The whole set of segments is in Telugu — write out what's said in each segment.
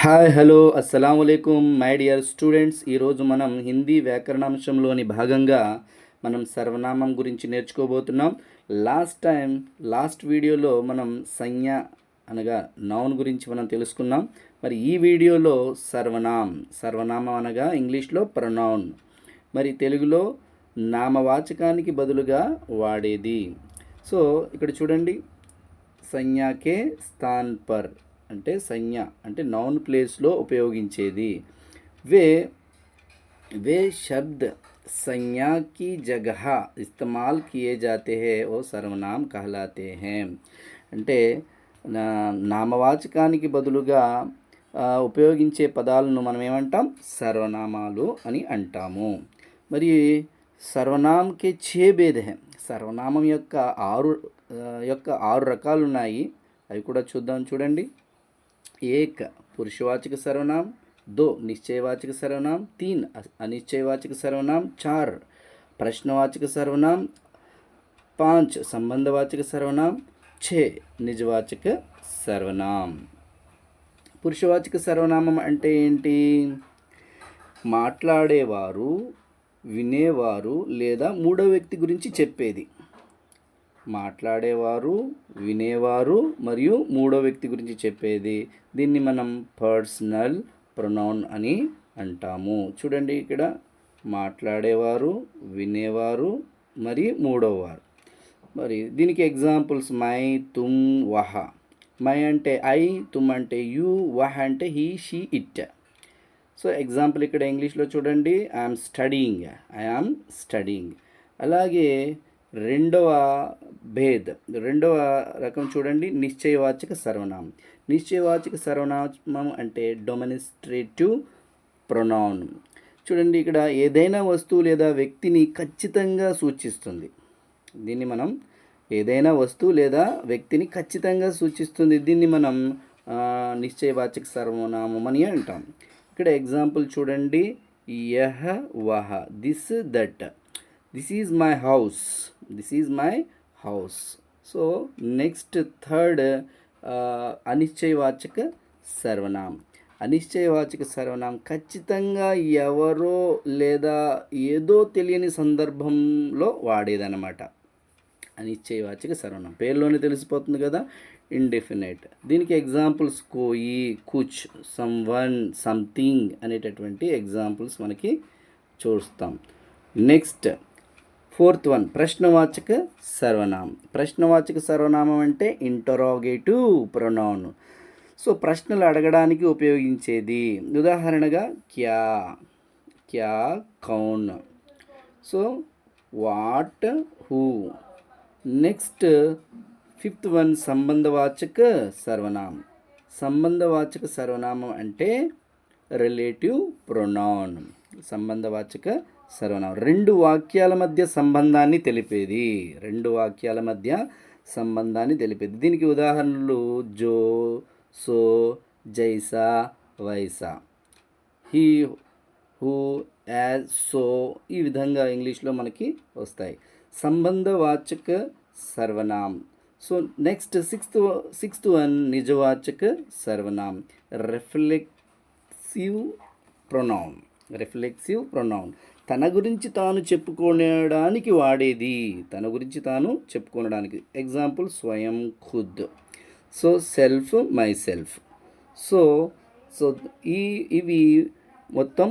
హాయ్ హలో అస్సలం వాలేకుమ్ మై డియర్ స్టూడెంట్స్. ఈరోజు మనం హిందీ వ్యాకరణాంశంలోని భాగంగా మనం సర్వనామం గురించి నేర్చుకోబోతున్నాం. లాస్ట్ వీడియోలో మనం సంజ్ఞ అనగా నౌన్ గురించి మనం తెలుసుకున్నాం. మరి ఈ వీడియోలో సర్వనామం అనగా ఇంగ్లీష్లో ప్రొనౌన్, మరి తెలుగులో నామవాచకానికి బదులుగా వాడేది. సో ఇక్కడ చూడండి, సంజ్ఞాకే స్థాన్ పర్ అంటే సంజ్ఞ అంటే నౌన్ ప్లేస్లో ఉపయోగించేది. వే वे शब्द संज्ञा की जगह इस्तेमाल किए जाते हैं वो सर्वनाम कहलाते हैं. అంటే నామవాచకానికి బదులుగా ఉపయోగించే పదాలను మనం ఏమంటాం? సర్వనామాలు అని అంటాము. మరి సర్వనామకే ఛే భేద్ హై. సర్వనామం యొక్క ఆరు రకాలు ఉన్నాయి. అవి కూడా చూద్దాం. చూడండి, एक पुरुषवाचक सर्वनाम, 2 निश्चयवाचक सर्वनाम, 3 अनिश्चयवाचक सर्वनाम, 4 प्रश्नवाचक सर्वनाम, 5 संबंधवाचक सर्वनाम, 6 निजवाचक सर्वनाम. పురుషవాచక సర్వనామం అంటే ఏంటి? మాట్లాడేవారు, వినేవారు లేదా మూడో వ్యక్తి గురించి చెప్పేది. మాట్లాడేవారు, వినేవారు మరియు మూడో వ్యక్తి గురించి చెప్పేది. దీన్ని మనం పర్సనల్ ప్రొనౌన్ అని అంటాము. చూడండి, ఇక్కడ మాట్లాడేవారు, వినేవారు మరి మూడోవారు. మరి దీనికి ఎగ్జాంపుల్స్ మై, తుమ్, వహ. మై అంటే ఐ, తుమ్ అంటే యూ, వహ అంటే he, she, it. So example ఇక్కడ ఇంగ్లీష్లో చూడండి, ఐఎమ్ స్టడీయింగ్. అలాగే రెండవ రకం చూడండి, నిశ్చయవాచక సర్వనామం. నిశ్చయవాచక సర్వనామం అంటే డొమినిస్ట్రేటివ్ ప్రొనౌన్. చూడండి, ఇక్కడ ఏదైనా వస్తువు లేదా వ్యక్తిని ఖచ్చితంగా సూచిస్తుంది. దీన్ని మనం ఏదైనా వస్తువు లేదా వ్యక్తిని ఖచ్చితంగా సూచిస్తుంది. దీన్ని మనం నిశ్చయవాచక సర్వనామం అని అంటాం. ఇక్కడ ఎగ్జాంపుల్ చూడండి, యహ, వహ, this, that. This is my house. So next third అనిశ్చయవాచక సర్వనామం. అనిశ్చయవాచక సర్వనామం ఖచ్చితంగా ఎవరో లేదా ఏదో తెలియని సందర్భంలో వాడేదన్నమాట. అనిశ్చయవాచక సర్వనామం పేరులోనే తెలిసిపోతుంది కదా, ఇండెఫినైట్. దీనికి ఎగ్జాంపుల్స్ కోయి, కుచ్, సమ్వన్, సంథింగ్ అనేటటువంటి ఎగ్జాంపుల్స్ మనకి చూస్తాం. నెక్స్ట్ ఫోర్త్ వన్, ప్రశ్నవాచక సర్వనామం. ప్రశ్నవాచక సర్వనామం అంటే ఇంటరాగేటివ్ ప్రొనౌన్. సో ప్రశ్నలు అడగడానికి ఉపయోగించేది. ఉదాహరణగా క్యా, కౌన్. So what, who. Next fifth one, సంబంధవాచక సర్వనామం. సంబంధవాచక సర్వనామం అంటే రిలేటివ్ ప్రొనౌన్. సంబంధవాచక సర్వనామం రెండు వాక్యాల మధ్య సంబంధాన్ని తెలిపేది. దీనికి ఉదాహరణలు జో, సో, జైసా, వైసా, హీ, హూ, యాజ్, సో. ఈ విధంగా ఇంగ్లీష్లో మనకి వస్తాయి సంబంధవాచక సర్వనామం. సో నెక్స్ట్ సిక్స్త్ వన్, నిజవాచక సర్వనామం. Reflexive pronoun. తన గురించి తాను చెప్పుకోవడానికి వాడేది. ఎగ్జాంపుల్ స్వయం, ఖుద్. So self, myself. So ఇవి మొత్తం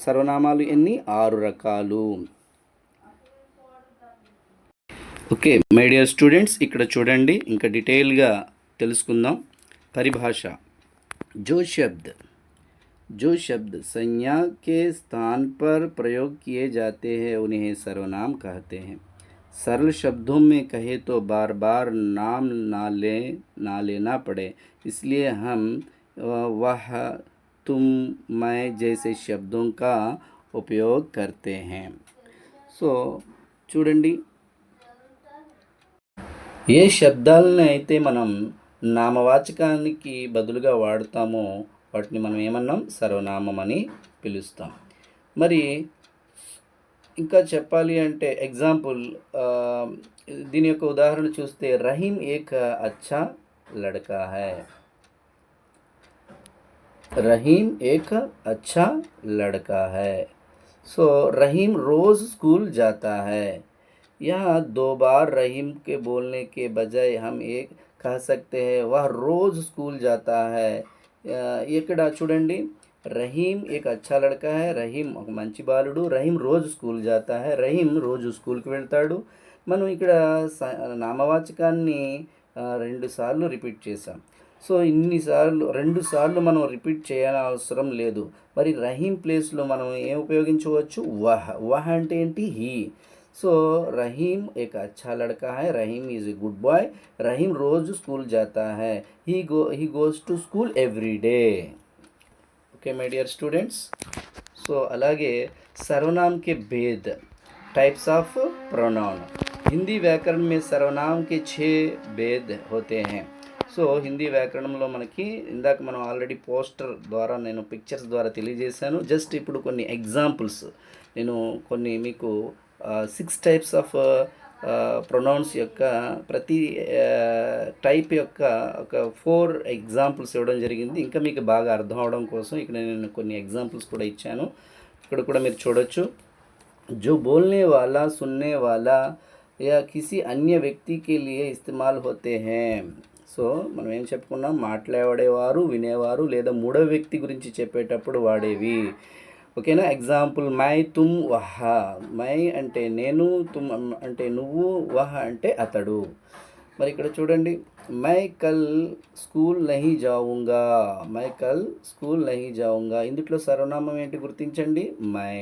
సర్వనామాలు ఎన్ని? 6 రకాలు. ఓకే మై డియర్ స్టూడెంట్స్, ఇక్కడ చూడండి, ఇంకా డీటెయిల్గా తెలుసుకుందాం. పరిభాష. जो शब्द संज्ञा के स्थान पर प्रयोग किए जाते हैं उन्हें सर्वनाम कहते हैं. सरल शब्दों में कहे तो बार बार नाम ना लेना पड़े, इसलिए हम वह, तुम, मैं जैसे शब्दों का उपयोग करते हैं. సో చూడండి, ఏ శబ్దాలను అయితే మనం నామవాచకానికి బదులుగా వాడుతామో వాటిని మనం ఏమన్నాం? సర్వనామం అని పిలుస్తాం. మరి ఇంకా చెప్పాలి అంటే ఎగ్జాంపుల్, దీని యొక్క ఉదాహరణ చూస్తే, రహీం ఏక్ అచ్చా లడకా హై. रहीम एक अच्छा लड़का है। सो रहीम रोज़ स्कूल जाता है। यहाँ 2 बार रहीम के बोलने के बजाय हम एक कह सकते हैं वह रोज़ स्कूल जाता है। ఇక్కడ చూడండి రహీం ఏక్ అచ్చా లड़का है, రహీం ఒక మంచి బాలుడు, రహీం రోజు స్కూల్ జాతా है, రహీం రోజు స్కూల్కి వెళ్తాడు. మనం ఇక్కడ నామవాచకాన్ని 2 సార్లు రిపీట్ చేసాం. సో ఇన్నిసార్లు 2 సార్లు మనం రిపీట్ చేయనవసరం లేదు. మరి రహీం ప్లేస్లో మనం ఏం ఉపయోగించవచ్చు? వహ్ అంటే ఏంటి? హీ. सो रहीम एक अच्छा लड़का है, Rahim is a good boy, Rahim रोज़ स्कूल जाता है, he goes to school every day. Okay my dear students. So అలాగే सर्वनाम के भेद, टाइप्स ऑफ प्रोनाउन. हिंदी व्याकरण में सर्वनाम के 6 भेद होते हैं. సో హిందీ వ్యాకరణంలో మనకి ఇందాక మనం ఆల్రెడీ పోస్టర్ ద్వారా నేను పిక్చర్స్ ద్వారా తెలియజేశాను. జస్ట్ ఇప్పుడు కొన్ని ఎగ్జాంపుల్స్ నేను కొన్ని మీకు 6 టైప్స్ ఆఫ్ ప్రొనౌన్స్ యొక్క ప్రతి టైప్ యొక్క ఒక 4 ఎగ్జాంపుల్స్ ఇవ్వడం జరిగింది. ఇంకా మీకు బాగా అర్థం అవడం కోసం ఇక్కడ నేను కొన్ని ఎగ్జాంపుల్స్ కూడా ఇచ్చాను. ఇక్కడ కూడా మీరు చూడొచ్చు. जो बोलने वाला, सुनने वाला या किसी अन्य व्यक्ति के लिए इस्तेमाल होते हैं. సో మనం ఏం చెప్పుకున్నాం? మాట్లాడేవారు, వినేవారు లేదా మూడవ వ్యక్తి గురించి చెప్పేటప్పుడు వాడేవి. ఓకేనా? Example my, Tum, వహ. మై అంటే నేను, తుమ్ అంటే నువ్వు, వహ అంటే అతడు. మరి ఇక్కడ చూడండి, మై కల్ స్కూల్ నహీ జాऊंगा, మై కల్ స్కూల్ నహీ జాऊंगा. ఇందులో సర్వనామం ఏంటి గుర్తించండి? మై.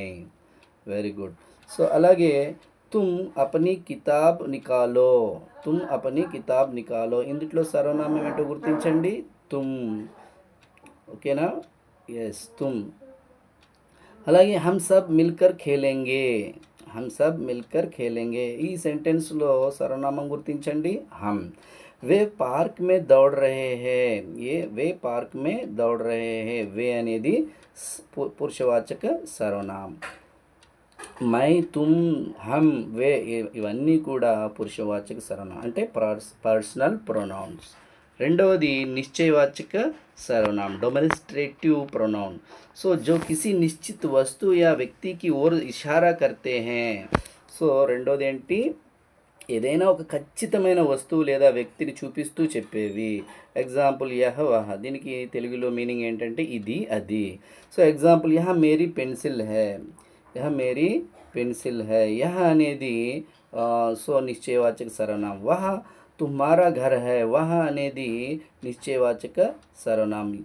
Very good. సో అలాగే తుమ్ అపనీ కితాబ్ నికాలో, తుమ్ అపనీ కితాబ్ నికాలో. ఇందులో సర్వనామం ఏంటో గుర్తించండి? తుమ్. ఓకేనా? ఎస్, తుమ్. అలాగే హమ్ సబ్ మిల్కర్ ఖేలెంగే, హమ్ సబ్ మిల్కర్ ఖేలెంగే. ఈ సెంటెన్స్లో సర్వనామం గుర్తించండి? హమ్. వే పార్క్ మే దౌడ్ రహే హే, ఏ వే పార్క్ మే దౌడ్ రహే హే. వే అనేది పురుషవాచక సర్వనామం. మై, తుమ్, హమ్, వే ఇవన్నీ కూడా పురుషవాచక సర్వనామం అంటే పర్సనల్ ప్రొనౌన్స్. రెండవది నిశ్చయవాచక सर्वनाम, डेमोन्स्ट्रेटिव प्रोनाउन. सो जो किसी निश्चित वस्तु या व्यक्ति की ओर इशारा करते हैं. సో రెండోది ఏంటి? ఏదైనా ఒక ఖచ్చితమైన వస్తువు లేదా వ్యక్తిని చూపిస్తూ చెప్పేవి. ఎగ్జాంపుల్ యహ వహ. దీనికి తెలుగులో మీనింగ్ ఏంటంటే ఇది, అది. సో ఎగ్జాంపుల్ యహ మేరీ పెన్సిల్ హై, యహ మేరీ పెన్సిల్ హై. యహ అనేది సో నిశ్చయవాచక సర్వనామం. వహ तुम्हारा घर है, वह అనేది నిశ్చయవాచక సర్వనామం.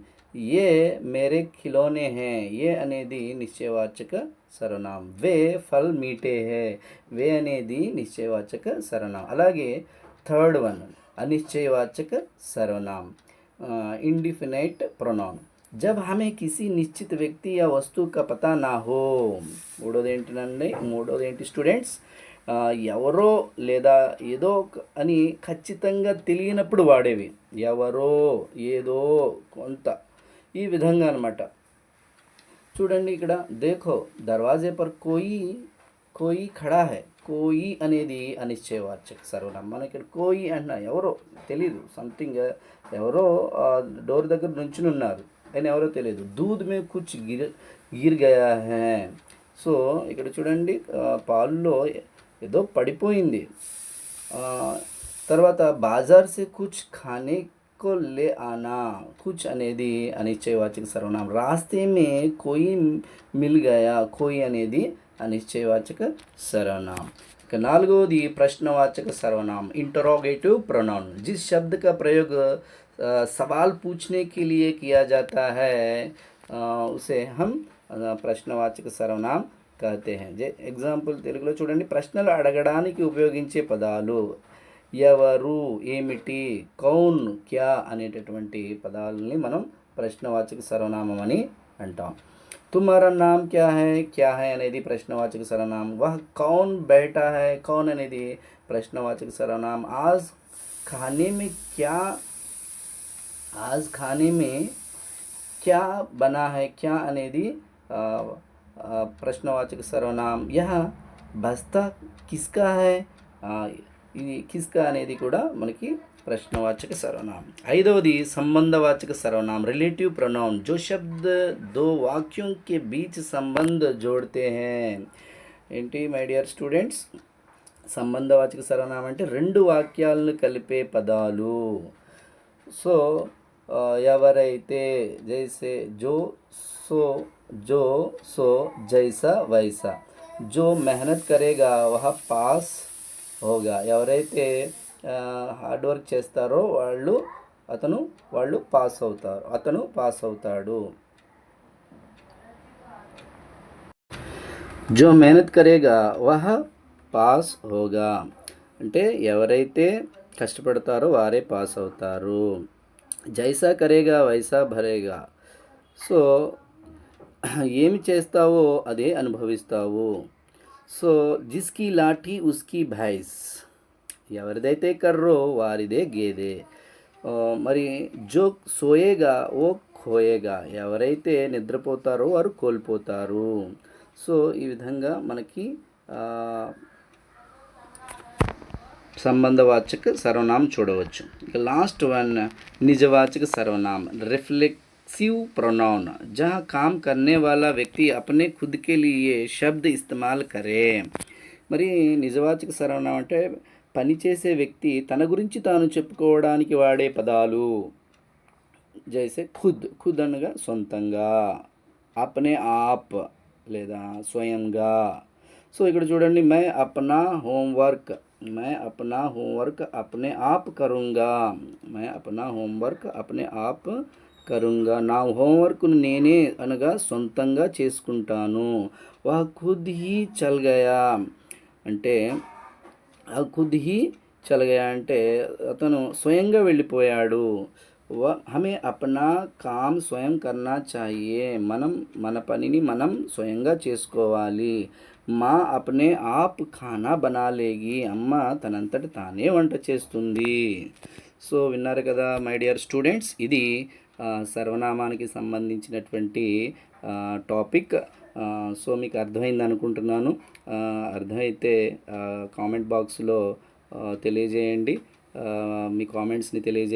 ये मेरे खिलौने हैं, ये అనేది నిశ్చయవాచక సర్వనామం. वे फल मीठे हैं, वे అనేది నిశ్చయవాచక సర్వనామం. అలాగే థర్డ్ వన్ అనిశ్చయవాచక సర్వనామం, इंडिफिनिट प्रोनाउन. जब हमें किसी निश्चित व्यक्ति या वस्तु का पता ना हो. మూడోది ఏంటి స్టూడెంట్స్? ఎవరో లేదా ఏదో అని ఖచ్చితంగా తెలియనప్పుడు వాడేవి. ఎవరో, ఏదో, కొంత, ఈ విధంగా అనమాట. చూడండి ఇక్కడ దేఖో దర్వాజే పర్ కోయి ఖడా హై. కోయి అనేది అనిశ్చయవాచక సర్వనామం. మనకి ఇక్కడ కోయి అంటున్నా, ఎవరో తెలీదు, సంథింగ్, ఎవరో డోర్ దగ్గర నుంచుని ఉన్నారు, ఆయన ఎవరో తెలియదు. దూద్ మే కుచ్ గిర్ గయా హై. సో ఇక్కడ చూడండి, పాల్లో ఏదో పడిపోయింది. తర్వాత బాజార్ సే కుచ్ ఖానే కో లే ఆనా. కుచ్ అనేది అనిశ్చయవాచక సర్వనామం. రాస్తే మే కోయి మిల్ గయా. కోయి అనేది అనిశ్చయవాచక సర్వనామం. ఇక నాలుగవది ప్రశ్నవాచక సర్వనామం, इंटरोगेटिव प्रोनाउन. जिस शब्द का प्रयोग सवाल पूछने के लिए किया जाता है उसे हम ప్రశ్నవాచక సర్వనామం कहते हैं. ఎగ్జాంపుల్ తెలుగులో చూడండి, ప్రశ్నలు అడగడానికి ఉపయోగించే పదాలు ఎవరు, ఏమిటి, కౌన్, క్యా అనేటటువంటి పదాలని మనం ప్రశ్నవాచక సర్వనామం అని అంటాం. తుమ్హారా నామ్ క్యా హై, క్యా హై అనేది ప్రశ్నవాచక సర్వనామం. వహ్ కౌన్ బైఠా హై, కౌన్ అనేది ప్రశ్నవాచక సర్వనామం. ఆజ్ ఖానే మే క్యా, ఆజ్ ఖానే మే క్యా బనా హై, క్యా అనేది ప్రశ్నవాచక సర్వనామం. యహ బస్తా కిస్కా హై, ఇది కిస్కా అనేది కూడా మనకి प्रश्नवाचक सर्वनाम। ఐదవది संबंधवाचक सर्वनाम रिलेटिव प्रोनाउन जो शब्द दो वाक्यों के बीच संबंध जोड़ते हैं। ఏంటి మై డియర్ స్టూడెంట్స్, సంబంధవాచక సర్వనామం అంటే రెండు వాక్యాలను కలిపే పదాలు. సో ఎవరైతే, జైసే జో, సో जो, सो, जैसा वैसा. जो मेहनत करेगा वह पास होगा. ఎవరైతే హార్డ్ వర్క్ చేస్తారో వాళ్ళు పాస్ అవుతారు, అతను పాస్ అవుతాడు. जो मेहनत करेगा वह పాస్ होगा అంటే ఎవరైతే కష్టపడతారో వారే పాస్ అవుతారు. జైసా కరేగా వైసా భరేగా. సో ఏమి చేస్తావో అదే అనుభవిస్తావు. సో జిస్కి లాఠీ ఉస్కి భైస్. ఎవరిదైతే కర్రో వారిదే గేదె. మరి జో సోయేగా ఓ ఖోయేగా. ఎవరైతే నిద్రపోతారో వారు కోల్పోతారు. సో ఈ విధంగా మనకి సంబంధవాచక సర్వనామం చూడవచ్చు. ఇక లాస్ట్ వన్ నిజవాచక సర్వనాम रिफ्लेक्सिव प्रोनाउन जहाँ काम करने वाला व्यक्ति अपने खुद के लिए शब्द इस्तेमाल करे. మరి నిజవాచక సర్వనామం అంటే పనిచేసే వ్యక్తి తన గురించి తాను చెప్పుకోవడానికి వాడే పదాలు. జైసే ఖుద్ అనగా సొంతంగా, అప్నే ఆప్ లేదా స్వయంగా. సో ఇక్కడ చూడండి, मैं अपना होमवर्क अपने आप करूँगा. मैं अपना होमवर्क अपने आप కరుంగా. నా హోంవర్క్ను నేనే అనగా సొంతంగా చేసుకుంటాను. వహ ఖుద్ హీ చల్ గయా అంటే ఖుద్ హీ చల్ గయా అంటే అతను స్వయంగా వెళ్ళిపోయాడు. హమే అప్నా కామ్ స్వయం కర్నా చాహియే. మనం మన పనిని మనం స్వయంగా చేసుకోవాలి. మా అప్నే ఆప్ ఖానా బనాలేగి. అమ్మ తనంతట తానే వంట చేస్తుంది. సో విన్నారు కదా మై డియర్ స్టూడెంట్స్, ఇది సర్వనామానికి సంబంధించినటువంటి టాపిక్. సో మీకు అర్థమైంది అనుకుంటున్నాను. అర్థమైతే కామెంట్ బాక్స్లో తెలియజేయండి, మీ కామెంట్స్ని తెలియజేయండి.